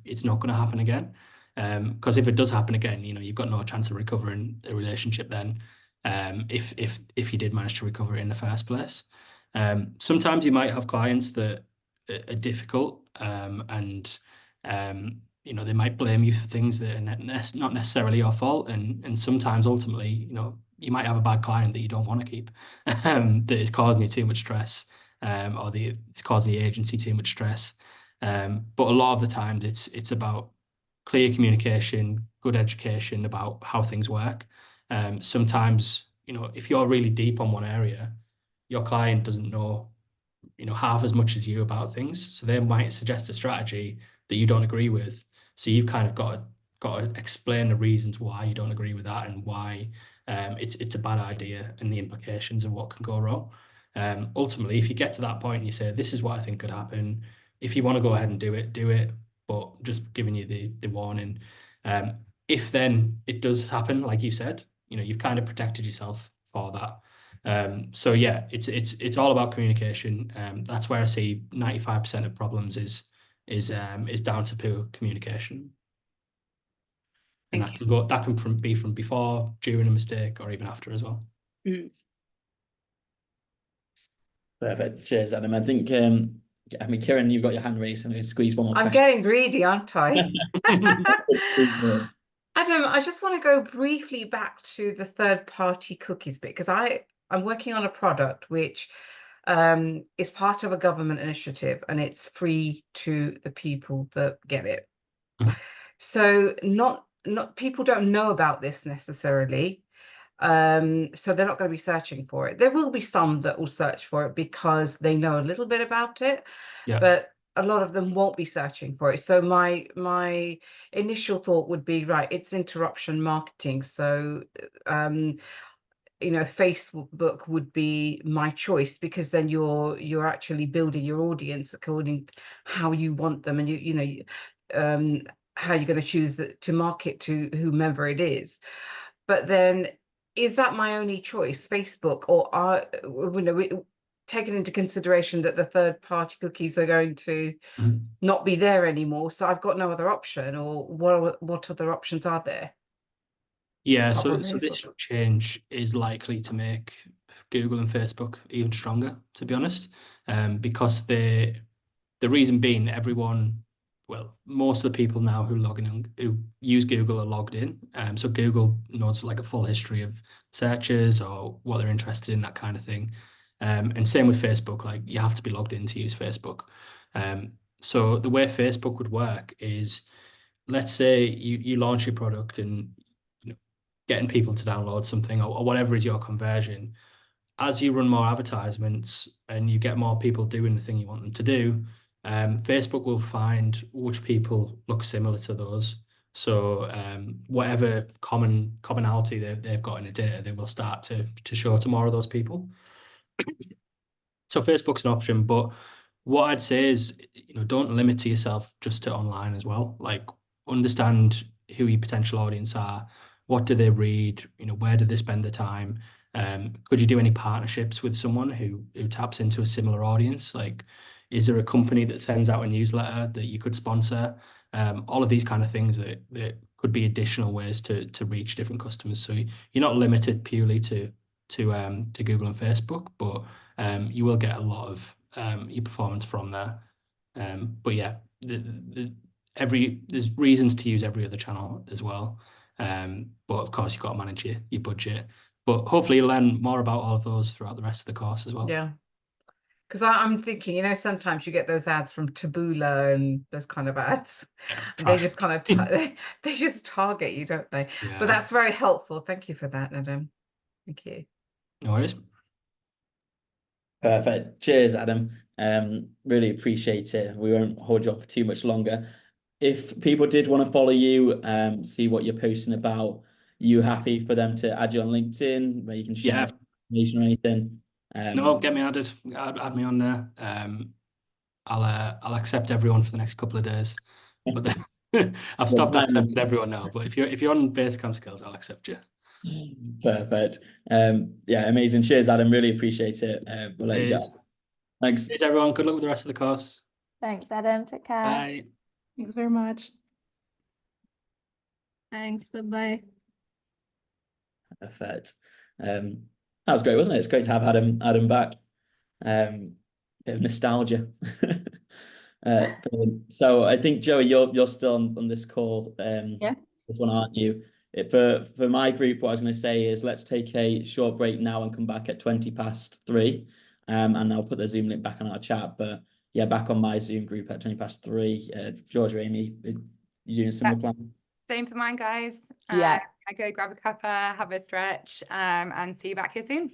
it's not going to happen again. Because if it does happen again, you know, you've got no chance of recovering a relationship then, if you did manage to recover it in the first place. Sometimes you might have clients that are difficult, and you know, they might blame you for things that are not necessarily your fault, and sometimes ultimately, you know, you might have a bad client that you don't want to keep, that is causing you too much stress, or it's causing the agency too much stress. But a lot of the times it's about clear communication, good education about how things work. Sometimes, you know, if you're really deep on one area, your client doesn't know, you know, half as much as you about things. So they might suggest a strategy that you don't agree with. So you've kind of got to explain the reasons why you don't agree with that and why it's a bad idea and the implications of what can go wrong. Ultimately, if you get to that point and you say, this is what I think could happen, if you want to go ahead and do it, but just giving you the warning. If then it does happen, like you said, you know, you've kind of protected yourself for that. So yeah, it's all about communication. That's where I see 95% of problems is down to poor communication. And that can be from before, during a mistake, or even after as well. Perfect. Cheers, Adam. I think I mean, Kieran, you've got your hand raised. I'm going to squeeze one more I'm question. getting greedy, aren't I? Adam, I just want to go briefly back to the third-party cookies bit, because I'm working on a product which is part of a government initiative, and it's free to the people that get it. So not people don't know about this necessarily. So they're not going to be searching for it. There will be some that will search for it because they know a little bit about it, but a lot of them won't be searching for it. So my initial thought would be, right, it's interruption marketing. So you know, Facebook would be my choice, because then you're actually building your audience according to how you want them, and you know, how you're going to choose to market to whomever it is. But then, is that my only choice, Facebook, or are taking into consideration that the third-party cookies are going to not be there anymore? So I've got no other option, or what other options are there? Yeah, Apart so from this Facebook? change is likely to make Google and Facebook even stronger, to be honest, because the reason being everyone, well, most of the people now who log in and who use Google are logged in. So Google knows like a full history of searches or what they're interested in, that kind of thing. And same with Facebook, like you have to be logged in to use Facebook. So the way Facebook would work is, let's say you launch your product and getting people to download something or whatever is your conversion. As you run more advertisements and you get more people doing the thing you want them to do, Facebook will find which people look similar to those. So whatever commonality they've got in the data, they will start to show to more of those people. So Facebook's an option, but what I'd say is, don't limit to yourself just to online as well. Like, understand who your potential audience are. What do they read? Where do they spend their time? Could you do any partnerships with someone who taps into a similar audience? Like, is there a company that sends out a newsletter that you could sponsor? All of these kind of things that could be additional ways to reach different customers. So you're not limited purely to Google and Facebook, but you will get a lot of your performance from there. But yeah, there's reasons to use every other channel as well. But of course, you've got to manage your budget. But hopefully, you'll learn more about all of those throughout the rest of the course as well. Yeah. Because I'm thinking, sometimes you get those ads from Taboola and those kind of ads. And they just kind of they just target you, don't they? Yeah. But that's very helpful. Thank you for that, Adam. Thank you. No worries. Perfect. Cheers, Adam. Really appreciate it. We won't hold you up for too much longer. If people did want to follow you, see what you're posting about, you happy for them to add you on LinkedIn where you can share information or anything? No, get me added. Add me on there. I'll accept everyone for the next couple of days. But then I've stopped accepting everyone now. But if you're on Basecamp Skills, I'll accept you. Perfect. Yeah, amazing. Cheers, Adam. Really appreciate it. We'll let you go. Thanks. Cheers, everyone. Good luck with the rest of the course. Thanks, Adam. Take care. Bye. Thanks very much. Thanks. Bye-bye. Perfect. That was great, wasn't it? It's great to have Adam back. Bit of nostalgia. So I think, Joey, you're still on this call. Yeah. This one, aren't you? For my group, what I was going to say is let's take a short break now and come back at 3:20. And I'll put the Zoom link back on our chat. But yeah, back on my Zoom group at 3:20. George or Amy, you doing a similar plan? Same for mine, guys. Yeah. I go grab a cuppa, have a stretch, and see you back here soon.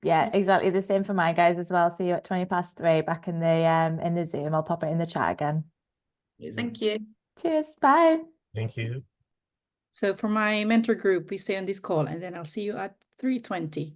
Yeah, exactly the same for my guys as well. See you at 3:20 back in the Zoom. I'll pop it in the chat again. Thank you. Cheers. Bye. Thank you. So for my mentor group, we stay on this call and then I'll see you at 3:20.